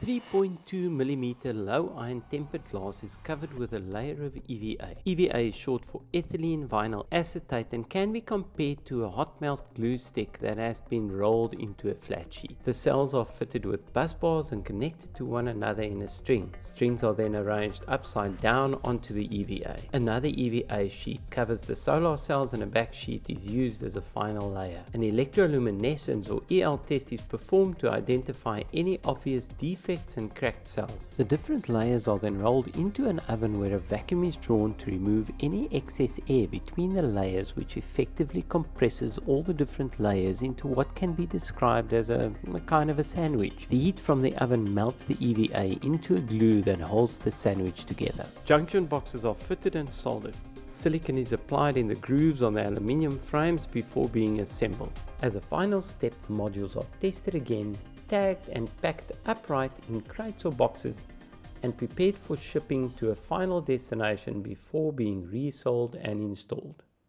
3.2mm low iron tempered glass is covered with a layer of EVA. EVA is short for ethylene vinyl acetate and can be compared to a hot melt glue stick that has been rolled into a flat sheet. The cells are fitted with bus bars and connected to one another in a string. Strings are then arranged upside down onto the EVA. Another EVA sheet covers the solar cells and a back sheet is used as a final layer. An electroluminescence or EL test is performed to identify any obvious defects and cracked cells. The different layers are then rolled into an oven where a vacuum is drawn to remove any excess air between the layers, which effectively compresses all the different layers into what can be described as a kind of a sandwich. The heat from the oven melts the EVA into a glue that holds the sandwich together. Junction boxes are fitted and soldered. Silicon is applied in the grooves on the aluminium frames before being assembled. As a final step, the modules are tested again, tagged and packed upright in crates or boxes and prepared for shipping to a final destination before being resold and installed.